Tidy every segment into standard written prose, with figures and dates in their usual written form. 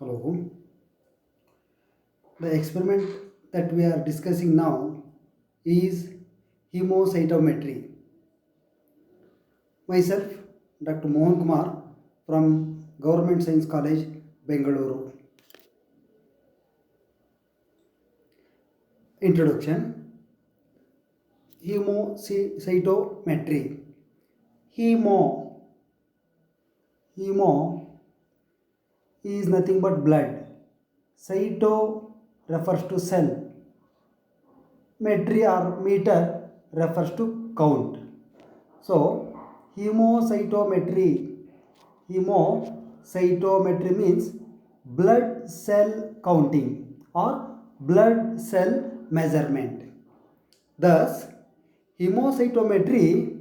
Hello. The experiment that we are discussing now is hemocytometry. Myself, Dr. Mohan Kumar from Government Science College, Bengaluru. Introduction. Hemocytometry. Hemo. Hemo is nothing but blood. Cyto refers to cell. Metry or meter refers to count. So, hemocytometry. Hemocytometry means blood cell counting or blood cell measurement. Thus, hemocytometry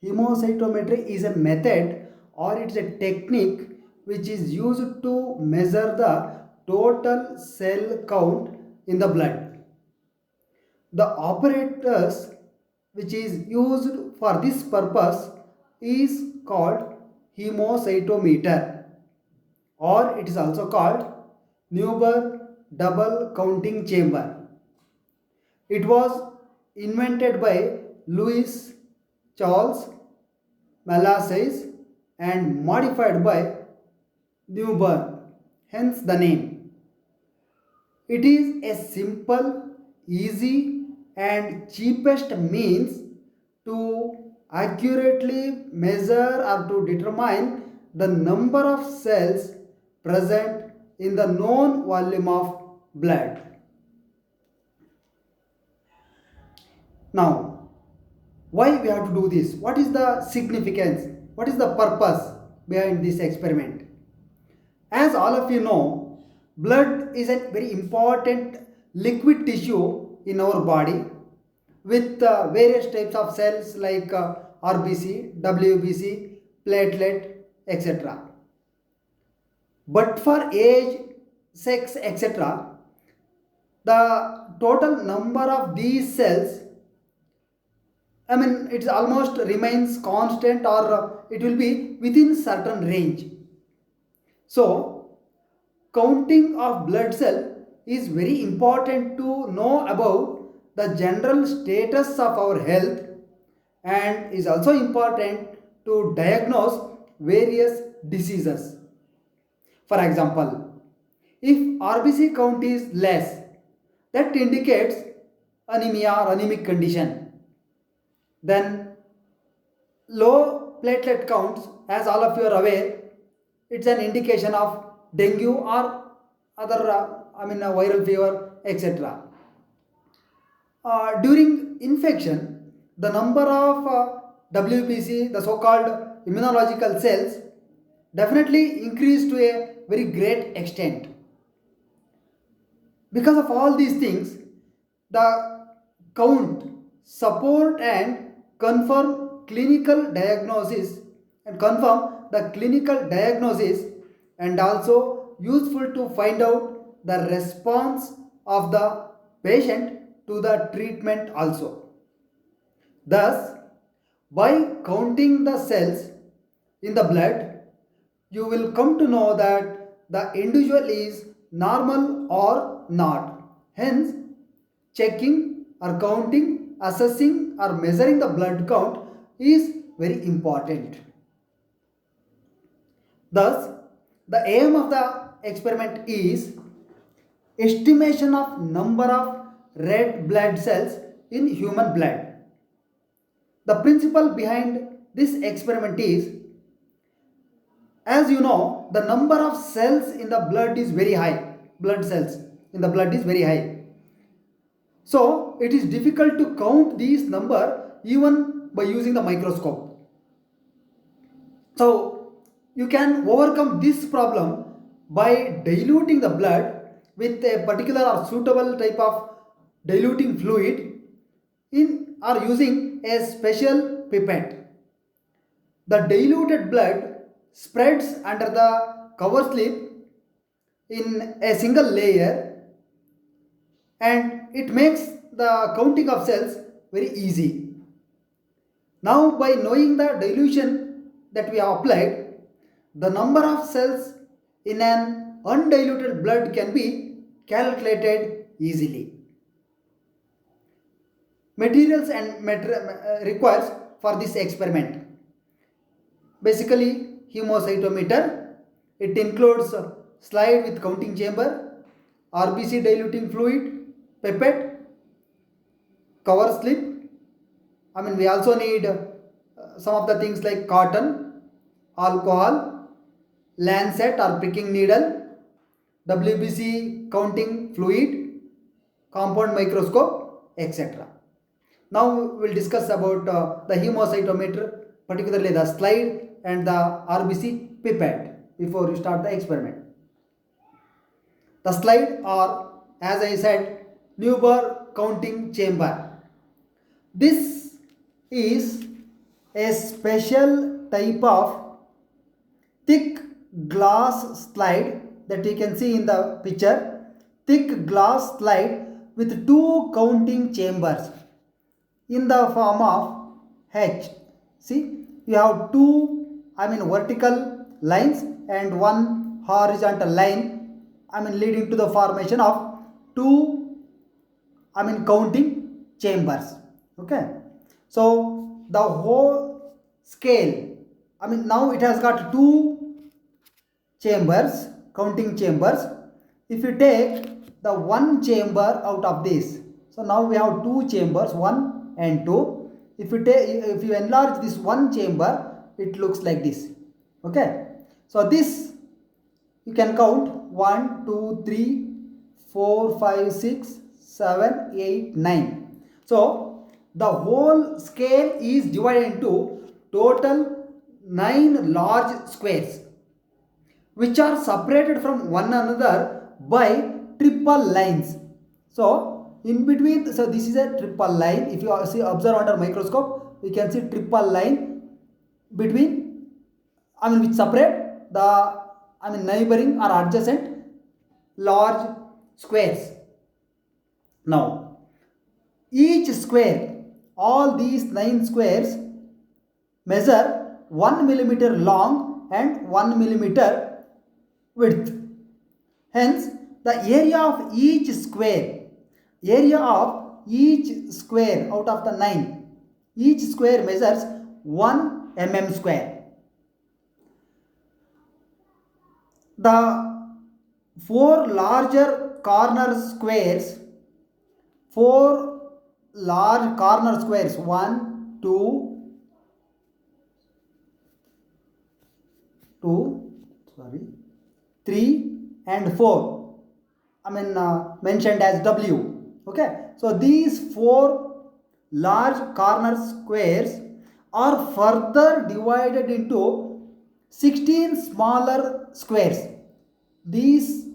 hemocytometry is a method or it's a technique which is used to measure the total cell count in the blood. The apparatus which is used for this purpose is called hemocytometer, or it is also called Neuber double counting chamber. It was invented by Louis Charles Malassez and modified by Neuber, hence the name. It is a simple, easy, and cheapest means to accurately measure or to determine the number of cells present in the known volume of blood. Now, why we have to do this? What is the significance? What is the purpose behind this experiment? As all of you know, blood is a very important liquid tissue in our body with various types of cells like RBC, WBC, platelet, etc. But for age, sex, etc., the total number of these cells, it almost remains constant or it will be within certain range. So, counting of blood cell is very important to know about the general status of our health and is also important to diagnose various diseases. For example, if RBC count is less, that indicates anemia or anemic condition. Then low platelet counts, as all of you are aware, it's an indication of dengue or other viral fever, etc. During infection, the number of WBC, the so-called immunological cells, definitely increase to a very great extent. Because of all these things, the count, support and confirm clinical diagnosis and confirm the clinical diagnosis and also useful to find out the response of the patient to the treatment also. Thus, by counting the cells in the blood, you will come to know that the individual is normal or not. Hence, checking or counting, assessing or measuring the blood count is very important. Thus, the aim of the experiment is estimation of number of red blood cells in human blood. The principle behind this experiment is, as you know, the number of cells in the blood is very high. Blood cells in the blood is very high. So it is difficult to count these number even by using the microscope. So you can overcome this problem by diluting the blood with a particular or suitable type of diluting fluid in or using a special pipette. The diluted blood spreads under the cover slip in a single layer and it makes the counting of cells very easy. Now, by knowing the dilution that we have applied, the number of cells in an undiluted blood can be calculated easily. Materials and requires for this experiment. Basically, hemocytometer. It includes a slide with counting chamber, RBC diluting fluid, pipette, cover slip. We also need some of the things like cotton, alcohol, lancet or pricking needle, WBC counting fluid, compound microscope, etc. Now we will discuss about the hemocytometer, particularly the slide and the RBC pipette before we start the experiment. The slide or, as I said, Neuber counting chamber. This is a special type of thick glass slide that you can see in the picture. Thick glass slide with two counting chambers in the form of H. See, you have two vertical lines and one horizontal line leading to the formation of two counting chambers. Okay, so the whole scale, now it has got two chambers, counting chambers. If you take the one chamber out of this, so now we have two chambers, 1 and 2. If you enlarge this one chamber, it looks like this. Okay, so this you can count 1 2 3 4 5 6 7 8 9. So the whole scale is divided into total 9 large squares, which are separated from one another by triple lines. So in between, so this is a triple line. If you observe under microscope, you can see triple line between, which separate the neighboring or adjacent large squares. Now each square, all these 9 squares measure 1 millimeter long and 1 millimeter width. Hence the area of each square out of the 9, each square measures 1 mm square. The 4 large corner squares, 1 2 3 and 4, mentioned as W. Okay, so these 4 large corner squares are further divided into 16 smaller squares. These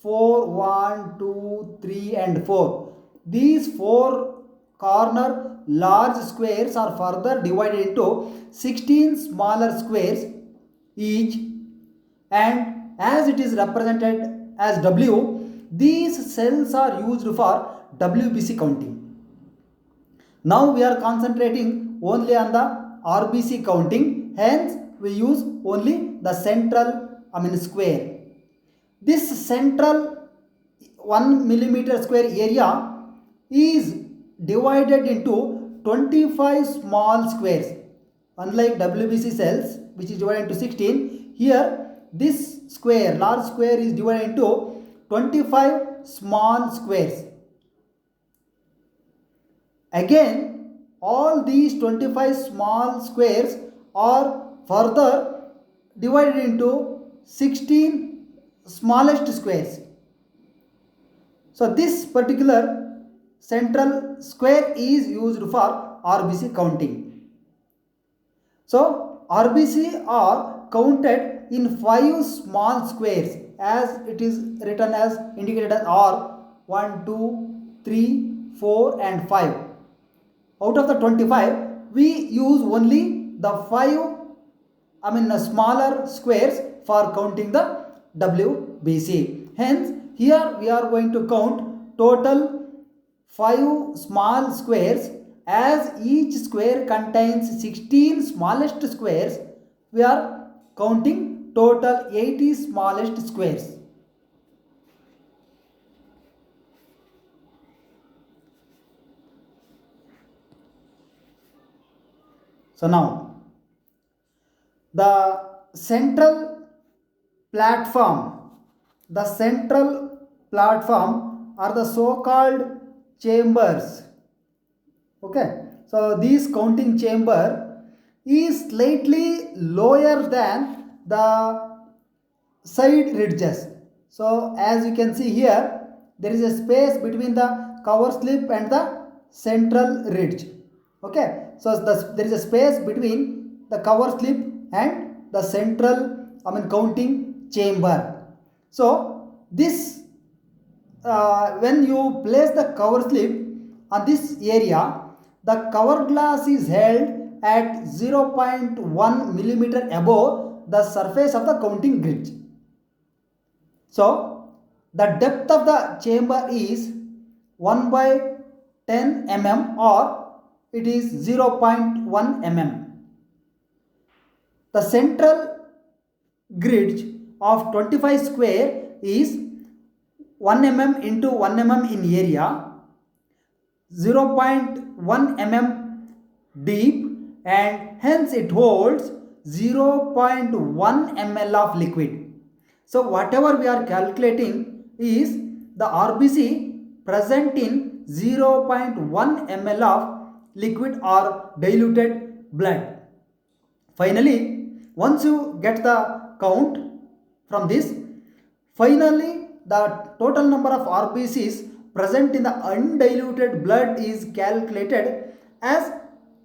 4, 1 2 3 and 4, these 4 corner large squares are further divided into 16 smaller squares each, and as it is represented as W, these cells are used for WBC counting. Now we are concentrating only on the RBC counting, hence we use only the central square. This central 1 millimeter square area is divided into 25 small squares. Unlike WBC cells, which is divided into 16, here this square, large square, is divided into 25 small squares. Again, all these 25 small squares are further divided into 16 smallest squares. So this particular central square is used for RBC counting. So RBC are counted in 5 small squares, as it is written as indicated as R, 1 2 3 4 and 5. Out of the 25, we use only the 5 smaller squares for counting the WBC. Hence here we are going to count total 5 small squares. As each square contains 16 smallest squares, we are counting total 80 smallest squares. So now the central platform, the central platform are the so called chambers. Okay, so this counting chamber is slightly lower than the side ridges. So as you can see here, there is a space between the cover slip and the central ridge. Okay, so there is a space between the cover slip and the central, counting chamber. So this, when you place the cover slip on this area, the cover glass is held at 0.1 millimeter above the surface of the counting grid. So the depth of the chamber is 1 by 10 mm or it is 0.1 mm. The central grid of 25 square is 1 mm into 1 mm in area, 0.1 mm deep, and hence it holds 0.1 ml of liquid. So whatever we are calculating is the RBC present in 0.1 ml of liquid or diluted blood. Finally, once you get the count from this, finally the total number of RBCs present in the undiluted blood is calculated as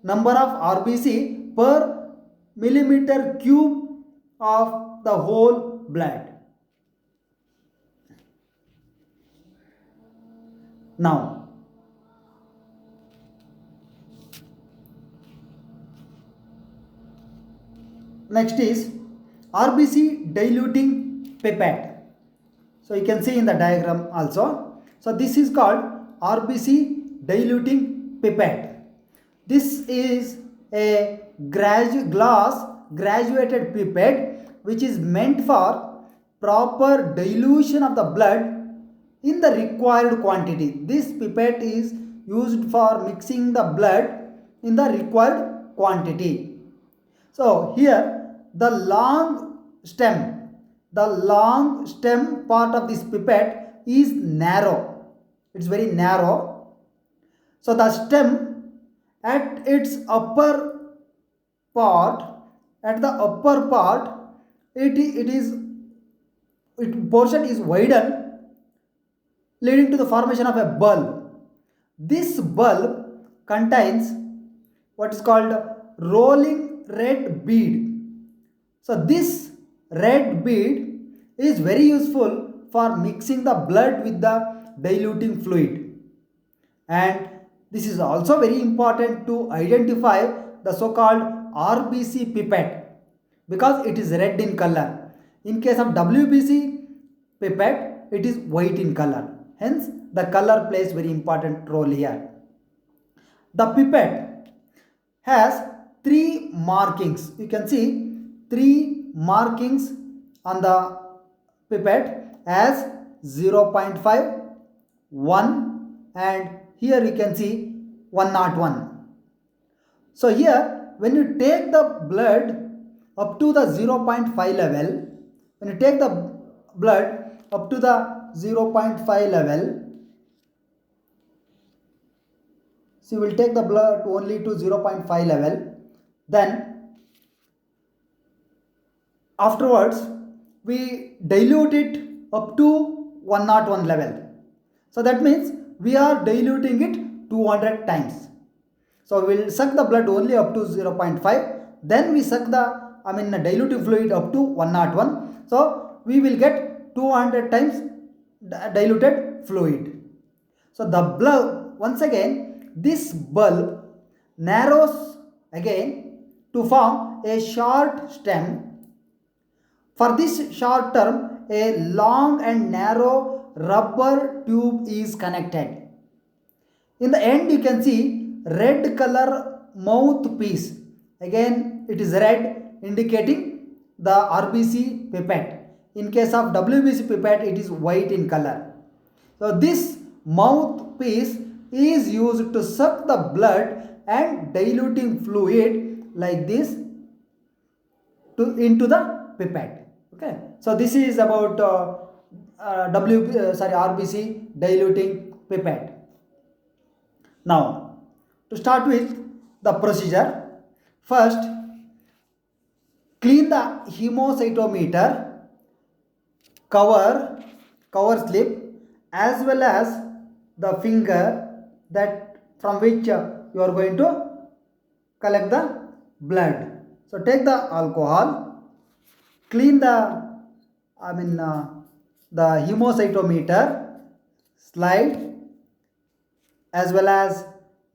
number of RBC per millimeter cube of the whole blood. Now, next is RBC diluting pipette. So you can see in the diagram also. So this is called RBC diluting pipette. This is a glass graduated pipette which is meant for proper dilution of the blood in the required quantity. This pipette is used for mixing the blood in the required quantity. So here the long stem part of this pipette is narrow. It's very narrow. So the stem at its upper part, it portion is widened, leading to the formation of a bulb. This bulb contains what is called rolling red bead. So this red bead is very useful for mixing the blood with the diluting fluid. And this is also very important to identify the so-called RBC pipette because it is red in color. In case of WBC pipette, it is white in color. Hence, the color plays very important role here. The pipette has three markings. You can see three markings on the pipette as 0.5, 1, and here you can see 101. So here when you take the blood up to the 0.5 level, when you take the blood up to the 0.5 level, so you will take the blood only to 0.5 level, then afterwards we dilute it up to 101 level. So that means we are diluting it 200 times. So we will suck the blood only up to 0.5, then we suck the dilutive fluid up to 101. So we will get 200 times diluted fluid. So the bulb, once again, this bulb narrows again to form a short stem. For this short term, a long and narrow rubber tube is connected. In the end, you can see red color mouthpiece. Again, it is red, indicating the RBC pipette. In case of WBC pipette, it is white in color. So this mouthpiece is used to suck the blood and diluting fluid like this to into the pipette. Okay, so this is about RBC diluting pipette. Now, to start with the procedure, first clean the hemocytometer cover slip as well as the finger that from which you are going to collect the blood. So take the alcohol, clean the the hemocytometer slide as well as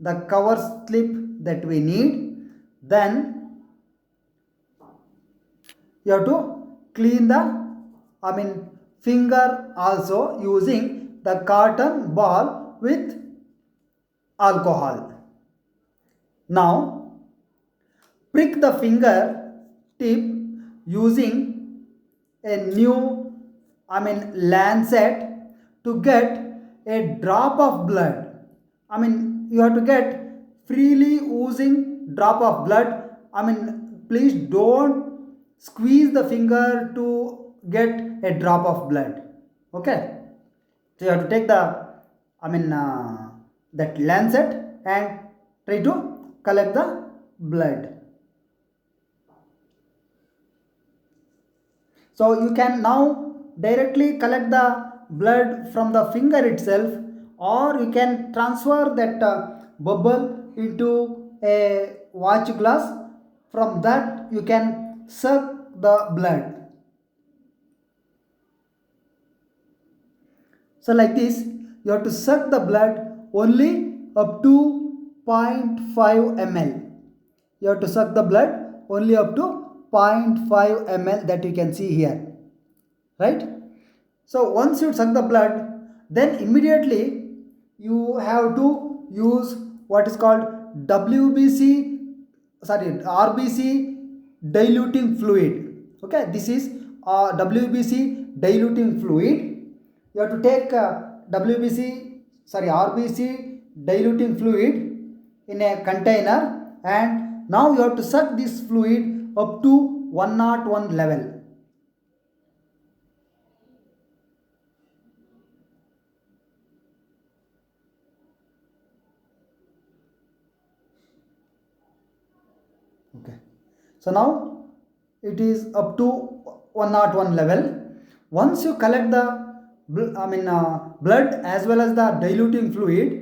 the cover slip that we need. Then you have to clean the finger also using the cotton ball with alcohol. Now prick the finger tip using a new lancet to get a drop of blood. You have to get freely oozing drop of blood. Please don't squeeze the finger to get a drop of blood. Okay, so you have to take the that lancet and try to collect the blood. So you can now directly collect the blood from the finger itself, or you can transfer that bubble into a watch glass. From that you can suck the blood. So like this, you have to suck the blood only up to 0.5 ml. You have to suck the blood only up to 0.5 ml that you can see here, right? So once you suck the blood, then immediately you have to use what is called RBC diluting fluid. Okay, this is WBC diluting fluid. You have to take RBC diluting fluid in a container, and now you have to suck this fluid up to 101 level. Okay, so now it is up to 101 level. Once you collect the blood as well as the diluting fluid,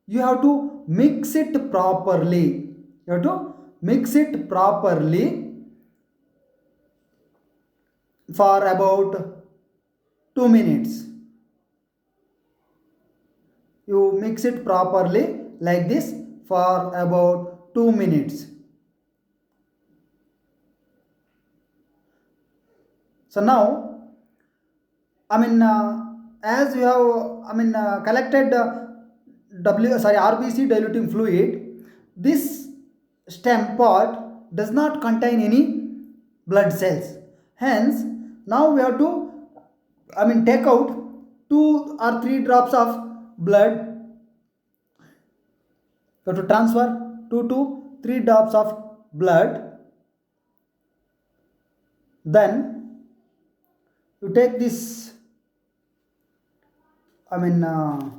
you have to mix it properly. You have to mix it properly for about 2 minutes. You mix it properly like this for about 2 minutes. So now as you have collected RBC diluting fluid, this stem part does not contain any blood cells. Hence, now we have to take out 2 or 3 drops of blood. You have to transfer 2 to 3 drops of blood. Then you take this the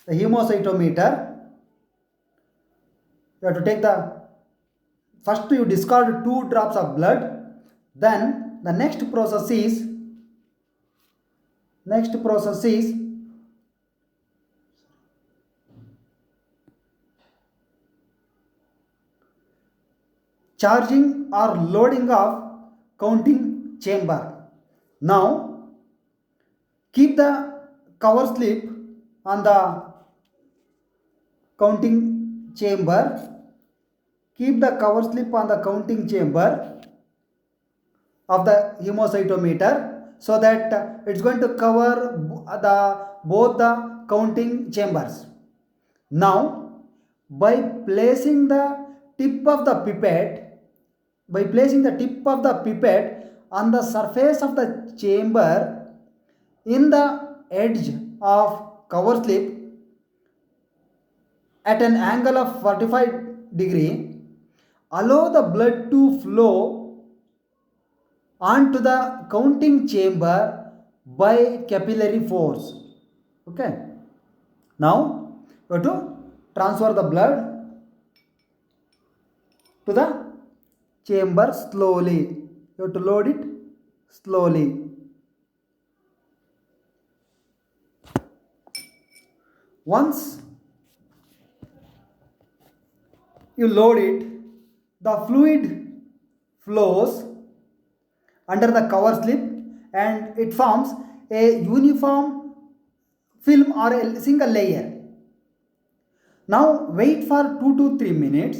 hemocytometer. You have to take the first you discard 2 drops of blood. Then the next process is charging or loading of counting chamber. Now keep the cover slip on the counting chamber. Keep the cover slip on the counting chamber of the hemocytometer so that it's going to cover both the counting chambers. Now by placing the tip of the pipette on the surface of the chamber in the edge of cover slip at an angle of 45 degree, allow the blood to flow onto the counting chamber by capillary force. Okay. Now you have to transfer the blood to the chamber slowly. You have to load it slowly. Once you load it, the fluid flows under the cover slip and it forms a uniform film or a single layer. Now wait for 2 to 3 minutes.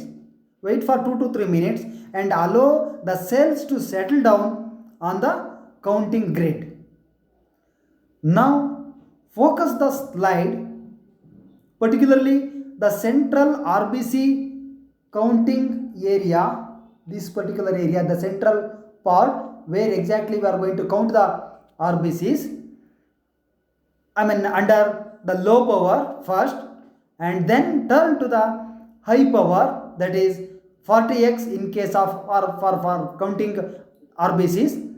Wait for 2 to 3 minutes and allow the cells to settle down on the counting grid. Now focus the slide, particularly the central RBC counting area, this particular area, the central part where exactly we are going to count the RBCs. Under the low power first and then turn to the high power, that is 40x in case of or for counting RBCs.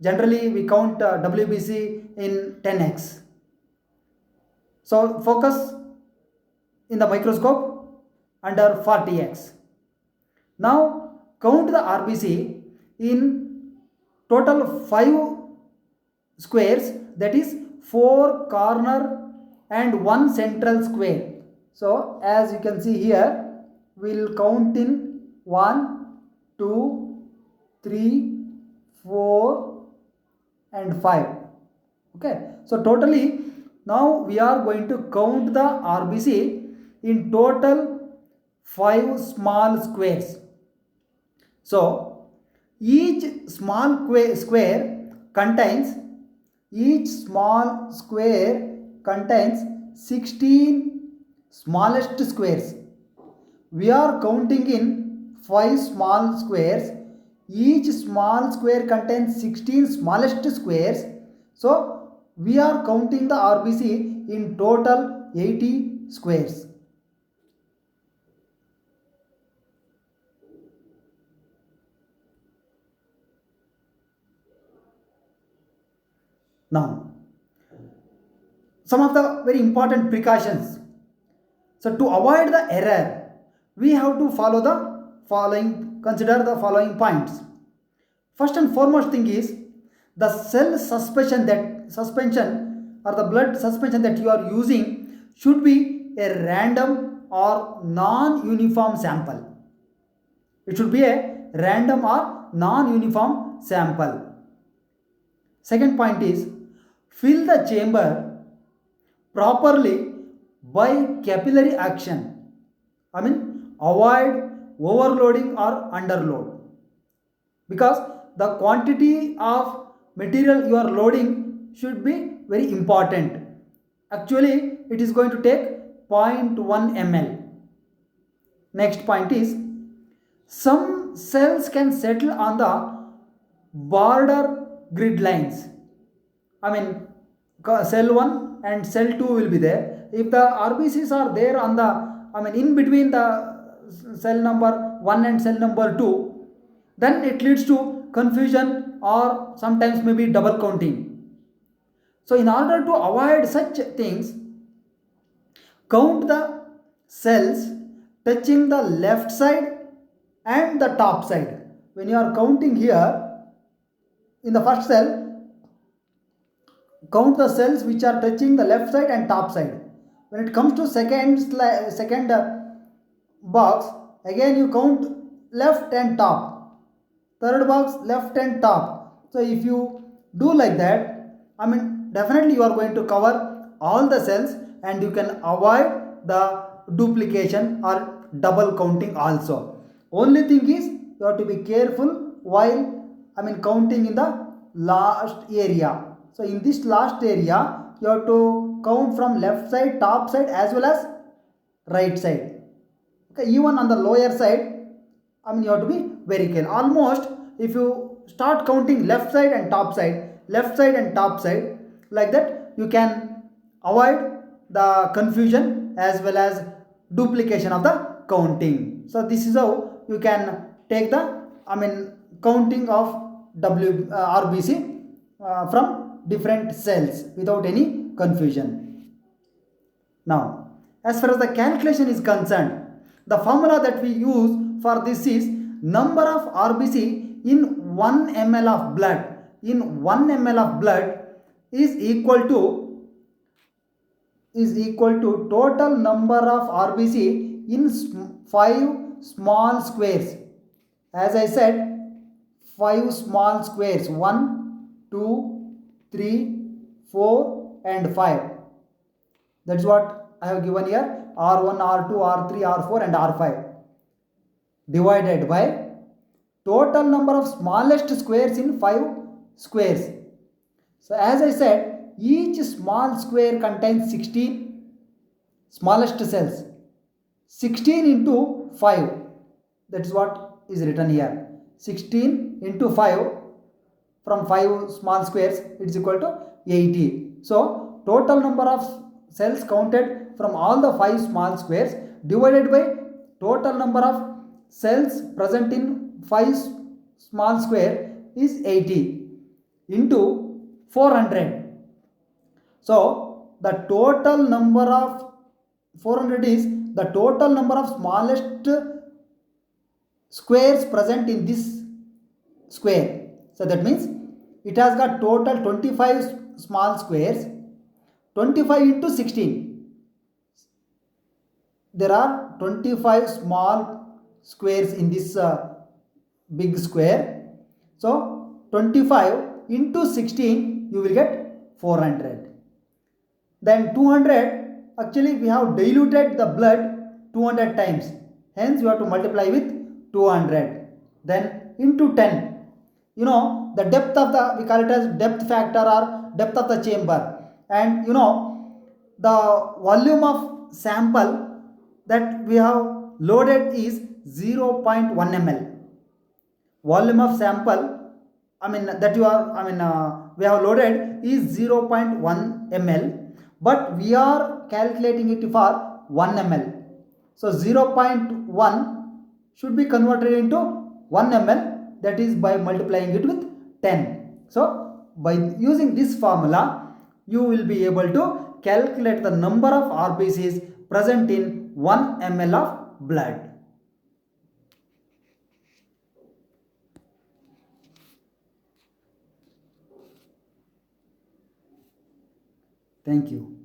Generally we count WBC in 10x. So focus in the microscope under 40x. Now count the RBC in total 5 squares, that is 4 corner and 1 central square. So as you can see here, we will count in 1, 2, 3, 4 and 5. Okay, so totally now we are going to count the RBC in total 5 small squares. So each small square contains 16 smallest squares. We are counting in 5 small squares. Each small square contains 16 smallest squares. So we are counting the RBC in total 80 squares. Now, some of the very important precautions. So to avoid the error, we have to consider the following points. First and foremost thing is the cell suspension or the blood suspension that you are using should be a random or non-uniform sample. It should be a random or non-uniform sample. Second point is fill the chamber properly by capillary action. Avoid overloading or underload, because the quantity of material you are loading should be very important. Actually, it is going to take 0.1 ml. Next point is some cells can settle on the border grid lines. Cell 1 and cell 2 will be there. If the RBCs are there on the in between the cell number 1 and cell number 2, then it leads to confusion or sometimes maybe double counting. So in order to avoid such things, count the cells touching the left side and the top side. When you are counting here in the first cell, count the cells which are touching the left side and top side. When it comes to second box, again you count left and top. Third box, left and top. So if you do like that, definitely you are going to cover all the cells and you can avoid the duplication or double counting also. Only thing is you have to be careful while counting in the last area. So in this last area, you have to count from left side, top side as well as right side. Okay, even on the lower side, you have to be very careful. Almost if you start counting left side and top side, like that, you can avoid the confusion as well as duplication of the counting. So this is how you can take the, counting of RBC from different cells without any confusion. Now, as far as the calculation is concerned, the formula that we use for this is number of RBC in 1 ml of blood. In 1 ml of blood is equal to total number of RBC in 5 small squares. As I said, 5 small squares, 1, 2, 3, 4 and 5. That's what I have given here, R1, R2, R3, R4 and R5 divided by total number of smallest squares in 5 squares. So as I said, each small square contains 16 smallest cells. 16 into 5, that is what is written here. 16 into 5 from 5 small squares, it is equal to 80. So total number of cells counted from all the 5 small squares divided by total number of cells present in 5 small square is 80 into 400. So the total number of 400 is the total number of smallest squares present in this square. So that means it has got total 25 small squares. 25 into 16. There are 25 small squares in this big square. So 25 into 16, you will get 400. Then 200, actually we have diluted the blood 200 times. Hence you have to multiply with 200. Then into 10. You know the depth of the, we call it as depth factor or depth of the chamber. And you know the volume of sample that we have loaded is 0.1 ml. Volume of sample, that you are, we have loaded is 0.1 ml, but we are calculating it for 1 ml. So 0.1 should be converted into 1 ml, that is by multiplying it with 10. So by using this formula, you will be able to calculate the number of RBCs present in 1 ml of blood. Thank you.